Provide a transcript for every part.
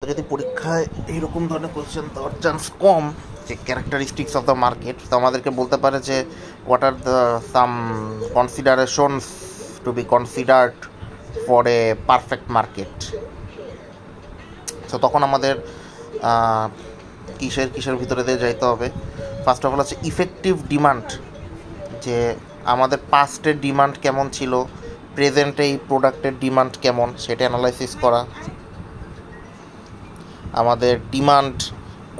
যদি পরীক্ষায় এইরকম ধরনের কোয়েশ্চেন দেওয়ার চান্স কম, যে ক্যারেক্টারিস্টিক্স অফ দ্য মার্কেট, তো আমাদেরকে বলতে পারে যে what are the some considerations to be considered for a perfect market. তো তখন আমাদের কিসের ভিতরে দিয়ে যাইতে হবে। ফার্স্ট অফ অল হচ্ছে ইফেক্টিভ ডিমান্ড, যে আমাদের পাস্টের ডিমান্ড কেমন ছিল, প্রেজেন্টে এই প্রোডাক্টের ডিমান্ড কেমন সেটা অ্যানালাইসিস করা। আমাদের ডিমান্ড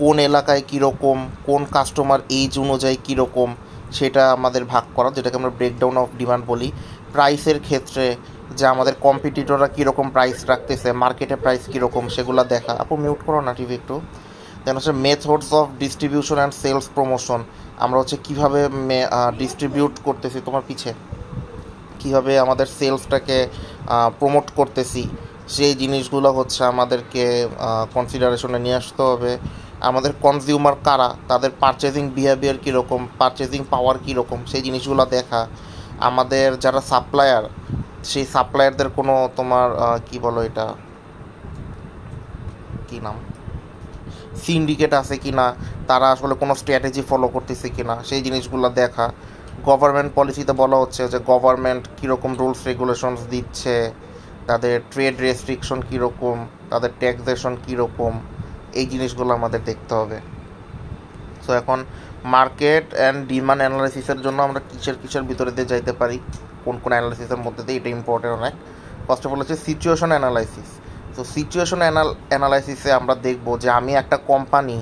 কোন এলাকায় কীরকম, কোন কাস্টমার এইজ অনুযায়ী কীরকম সেটা আমাদের ভাগ করা, যেটাকে আমরা ব্রেকডাউন অফ ডিমান্ড বলি। প্রাইসের ক্ষেত্রে যে আমাদের কম্পিটিটররা কীরকম প্রাইস রাখতেছে, মার্কেটে প্রাইস কীরকম সেগুলো দেখা। আপু মিউট করো না টিভি একটু। দেন হচ্ছে methods of distribution and sales promotion, আমরা হচ্ছে কীভাবে ডিস্ট্রিবিউট করতেছি, তোমার পিছে কীভাবে আমাদের সেলসটাকে প্রমোট করতেছি, সেই জিনিসগুলো হচ্ছে আমাদেরকে কনসিডারেশনে নিয়ে আসতে হবে। আমাদের কনজিউমার কারা, তাদের পারচেজিং বিহেভিয়ার কীরকম, পারচেজিং পাওয়ার কীরকম, সেই জিনিসগুলো দেখা। আমাদের যারা সাপ্লায়ার, সেই সাপ্লায়ারদের কোনো তোমার কি বলো এটা, কী নাম, সিন্ডিকেট আছে কি না, তারা আসলে কোনো স্ট্র্যাটেজি ফলো করতেছে কি না, সেই জিনিসগুলো দেখা। গভর্নমেন্ট পলিসিতে বলা হচ্ছে যে গভর্নমেন্ট কীরকম রুলস রেগুলেশনস দিচ্ছে, তাদের ট্রেড রেস্ট্রিকশন কীরকম, তাদের ট্যাক্সেশন কীরকম, এই জিনিসগুলো আমাদের দেখতে হবে। সো এখন মার্কেট অ্যান্ড ডিমান্ড অ্যানালাইসিসের জন্য আমরা কিসের ভিতরে দিয়ে যাইতে পারি, কোন অ্যানালাইসিসের মধ্যে দিয়ে, এটা ইম্পর্টেন্ট অনেক। ফার্স্ট অফ অল হচ্ছে সিচুয়েশন অ্যানালাইসিস। তো সিচুয়েশন অ্যানালাইসিসে আমরা দেখব যে আমি একটা কোম্পানি,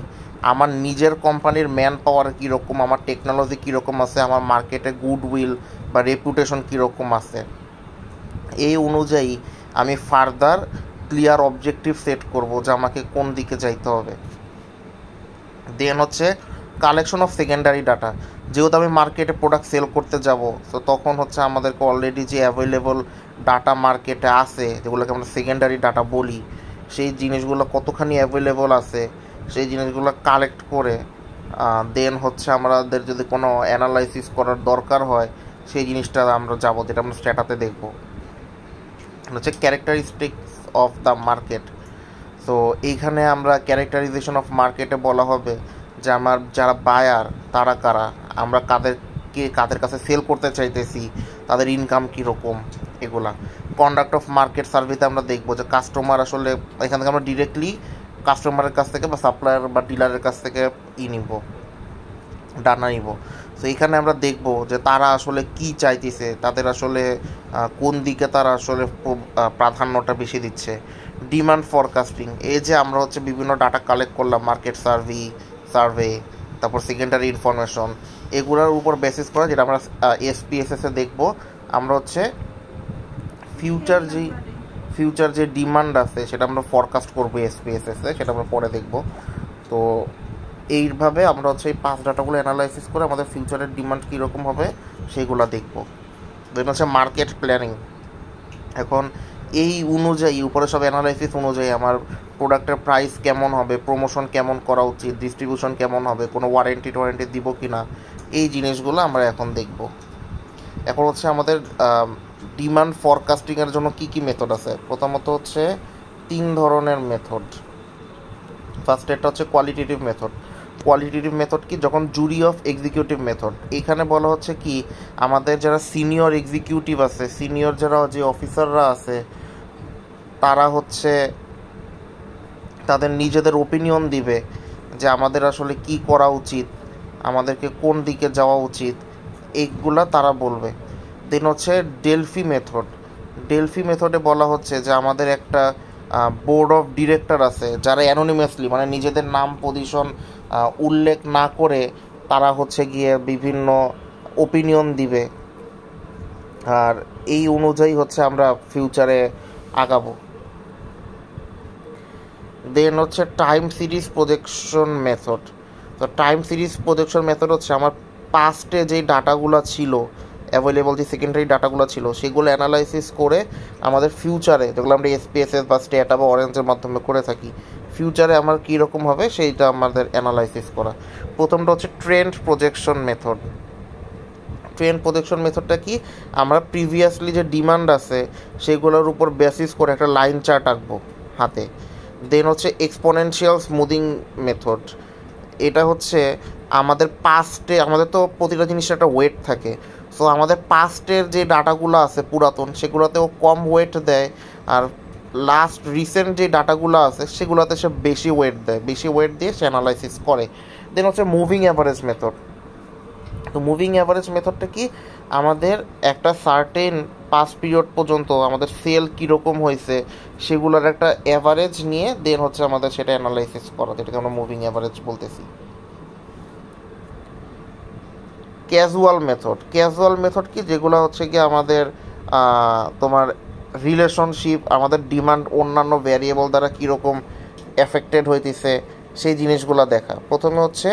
আমার নিজের কোম্পানির ম্যান পাওয়ার কীরকম, আমার টেকনোলজি কীরকম আছে, আমার মার্কেটে গুডউইল বা রেপুটেশন কীরকম আছে, এই অনুযায়ী আমি ফার্দার ক্লিয়ার অবজেক্টিভ সেট করব যে আমাকে কোন দিকে যাইতে হবে। দেন হচ্ছে কালেকশন অফ সেকেন্ডারি ডাটা, যেহেতু আমি মার্কেটে প্রোডাক্ট সেল করতে যাব, তো তখন হচ্ছে আমাদেরকে অলরেডি যে অ্যাভেলেবল ডাটা মার্কেটে আছে, যেগুলোকে আমরা সেকেন্ডারি ডাটা বলি, সেই জিনিসগুলো কতখানি অ্যাভেলেবল আছে সেই জিনিসগুলো কালেক্ট করে দেন হচ্ছে আমাদের যদি কোনো অ্যানালাইসিস করার দরকার হয়, সেই জিনিসটা আমরা যাবো, যেটা আমরা স্ট্যাটাতে দেখব। হচ্ছে ক্যারেক্টারিস্টিক্স অফ দ্য মার্কেট। তো এইখানে আমরা ক্যারেক্টারাইজেশন অফ মার্কেটে বলা হবে যে আমার যারা বায়ার তারা কারা, আমরা কাদের কাছে সেল করতে চাইতেছি, তাদের ইনকাম কীরকম, এগুলা। কন্ডাক্ট অফ মার্কেট সার্ভেতে আমরা দেখবো যে কাস্টমার আসলে, এখান থেকে আমরা ডিরেক্টলি কাস্টমারের কাছ থেকে বা সাপ্লায়ার বা ডিলারের কাছ থেকে ডাটা নিব। তো এখানে আমরা দেখব যে তারা আসলে কি চাইতেছে, তাদের আসলে কোন দিকে তারা আসলে প্রাধান্যটা বেশি দিচ্ছে। ডিমান্ড ফরকাস্টিং, এই যে আমরা হচ্ছে বিভিন্ন ডাটা কালেক্ট করলাম, মার্কেট সার্ভে, তারপর সেকেন্ডারি ইনফরমেশন, এগুলোর উপর বেসিস করা, যেটা আমরা এসপিএসএসে দেখব। আমরা হচ্ছে ফিউচার যে ডিমান্ড আছে সেটা আমরা ফরকাস্ট করবো এসপিএসএসে, সেটা আমরা পরে দেখব। তো এইভাবে আমরা হচ্ছে এই 5 ডাটাগুলো অ্যানালাইসিস করে আমাদের ফিউচারের ডিমান্ড কীরকম হবে সেইগুলো দেখব। দেন হচ্ছে মার্কেট প্ল্যানিং। এখন এই অনুযায়ী, উপরে সব অ্যানালাইসিস অনুযায়ী আমার প্রোডাক্টের প্রাইস কেমন হবে, প্রমোশন কেমন করা উচিত, ডিস্ট্রিবিউশন কেমন হবে, কোনো ওয়ারেন্টি দিব কি না, এই জিনিসগুলো আমরা এখন দেখব। এখন হচ্ছে আমাদের ডিমান্ড ফরকাস্টিংয়ের জন্য কী মেথড আছে। প্রথমত হচ্ছে 3 ধরনের মেথড। ফার্স্ট এটা হচ্ছে কোয়ালিটেটিভ মেথড কি, যখন জুরি অফ এক্সিকিউটিভ মেথড। এখানে বলা হচ্ছে কি, আমাদের যারা সিনিয়র এক্সিকিউটিভ আছে, সিনিয়র যারা যে অফিসাররা আছে, তারা হচ্ছে তাদের নিজেদের ওপিনিয়ন দিবে যে আমাদের আসলে কি করা উচিত, আমাদেরকে কোন দিকে যাওয়া উচিত, এইগুলা তারা বলবে। দেন হচ্ছে ডেলফি মেথডে বলা হচ্ছে যে আমাদের একটা বোর্ড অফ ডিরেক্টর আছে, যারা অ্যানোনিমাসলি, মানে নিজেদের নাম পজিশন উল্লেখ না করে তারা হচ্ছে গিয়ে বিভিন্ন ওপিনিয়ন দিবে, আর এই অনুযায়ী হচ্ছে আমরা ফিউচারে আগাবো। দেন হচ্ছে টাইম সিরিজ প্রজেকশন মেথড। তো টাইম সিরিজ প্রজেকশন মেথড হচ্ছে আমার পাস্টে যেই ডাটাগুলো ছিল, অ্যাভেলেবল যে সেকেন্ডারি ডাটাগুলো ছিল, সেগুলো অ্যানালাইসিস করে আমাদের ফিউচারে, যেগুলো আমরা এসপিএসএস বা স্ট্যাটা বা অরেঞ্জের মাধ্যমে করে থাকি, ফিউচারে আমার কীরকম হবে সেইটা আমাদের অ্যানালাইসিস করা। প্রথমটা হচ্ছে ট্রেন্ড প্রজেকশন মেথডটা কি, আমরা প্রিভিয়াসলি যে ডিমান্ড আছে সেগুলোর উপর বেসিস করে একটা লাইন চার্ট আঁকবো হাতে, দেন হচ্ছে এক্সপোনেনশিয়াল স্মুদিং মেথড। এটা হচ্ছে আমাদের পাস্টে, আমাদের তো প্রতিটা জিনিসের একটা ওয়েট থাকে, সো আমাদের পাস্টের যে ডাটাগুলো আছে পুরাতন, সেগুলোতেও কম ওয়েট দেয়, আর লাস্ট রিসেন্ট যে ডাটাগুলো আছে সেগুলোতে সে বেশি ওয়েট দেয়, বেশি ওয়েট দিয়ে সে অ্যানালাইসিস করে। দেন হচ্ছে মুভিং অ্যাভারেজ মেথড। তো মুভিং অ্যাভারেজ মেথডটা কি, আমাদের একটা সার্টেন পাস পিরিয়ড পর্যন্ত আমাদের সেল কীরকম হয়েছে সেগুলোর একটা অ্যাভারেজ নিয়ে দেন হচ্ছে আমাদের সেটা অ্যানালাইসিস করা, যেটাকে আমরা মুভিং অ্যাভারেজ বলতেছি। Casual method. ক্যাজুয়াল মেথড কি, যেগুলো হচ্ছে কি আমাদের তোমার রিলেশনশিপ, আমাদের ডিমান্ড অন্যান্য ভ্যারিয়েবল দ্বারা কীরকম এফেক্টেড হইতেছে সেই জিনিসগুলো দেখা। প্রথমে হচ্ছে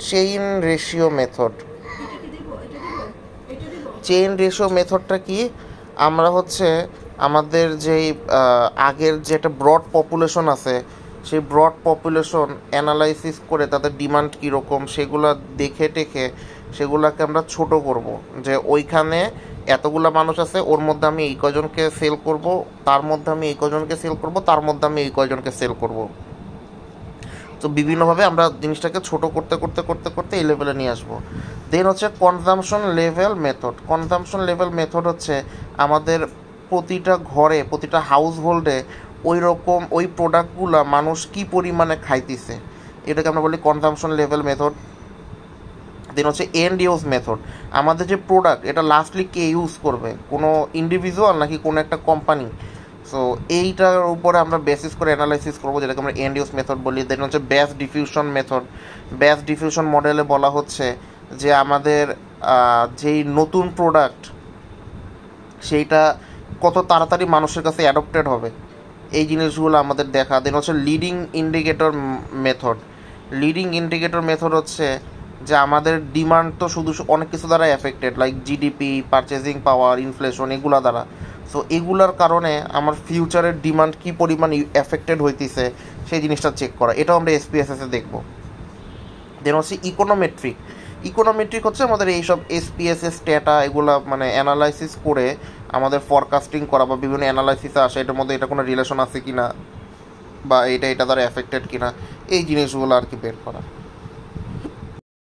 chain ratio method. Chain ratio মেথডটা কি, আমরা হচ্ছে আমাদের যেই আগের যে একটা ব্রড পপুলেশন আছে সেই ব্রড পপুলেশন অ্যানালাইসিস করে তাদের ডিমান্ড কীরকম সেগুলো দেখে টেখে সেগুলোকে আমরা ছোট করব, যে ওইখানে এতগুলো মানুষ আছে, ওর মধ্যে আমি এই কয়জনকে সেল করব, তার মধ্যে আমি এই কয়জনকে সেল করব, তার মধ্যে আমি এই কয়জনকে সেল করব। তো বিভিন্নভাবে আমরা জিনিসটাকে ছোট করতে করতে করতে করতে এই লেভেলে নিয়ে আসবো। দেন হচ্ছে consumption level method. Consumption level method হচ্ছে আমাদের প্রতিটা ঘরে, প্রতিটা হাউস হোল্ডে ওই রকম ওই প্রোডাক্টগুলো মানুষ কী পরিমাণে খাইতেছে, এটাকে আমরা বলি কনজামশন লেভেল মেথড। দেন হচ্ছে এন্ড ইউজ মেথড। আমাদের যে প্রোডাক্ট এটা লাস্টলি কে ইউজ করবে, কোনো ইন্ডিভিজুয়াল নাকি কোনো একটা কোম্পানি, সো এইটার উপরে আমরা বেসিস করে অ্যানালাইসিস করবো, যেটাকে আমরা এন্ড ইউজ মেথড বলি। দেন হচ্ছে batch diffusion method. Batch diffusion মডেলে বলা হচ্ছে যে আমাদের যেই নতুন প্রোডাক্ট সেইটা কত তাড়াতাড়ি মানুষের কাছে অ্যাডপ্টেড হবে, এই জিনিসগুলো আমাদের দেখা। দেন হচ্ছে leading indicator method. Leading indicator method হচ্ছে যে আমাদের ডিমান্ড তো শুধু অনেক কিছু দ্বারা এফেক্টেড, লাইক জিডিপি, পারচেজিং পাওয়ার, ইনফ্লেশন, এগুলো দ্বারা। সো এগুলার কারণে আমার ফিউচারের ডিমান্ড কী পরিমাণ এফেক্টেড হইতেছে সেই জিনিসটা চেক করা, এটাও আমরা এসপিএসএসে দেখব। দেন হচ্ছে ইকোনোমেট্রিক। ইকোনোমেট্রিক হচ্ছে আমাদের এইসব এসপিএসএস ডেটা এগুলো মানে অ্যানালাইসিস করে আমাদের ফরকাস্টিং করা, বা বিভিন্ন অ্যানালাইসিসে আসে এটার মধ্যে এটা কোনো রিলেশন আছে কি না, বা এটা দ্বারা এফেক্টেড কিনা, এই জিনিসগুলো আর কি বের করা।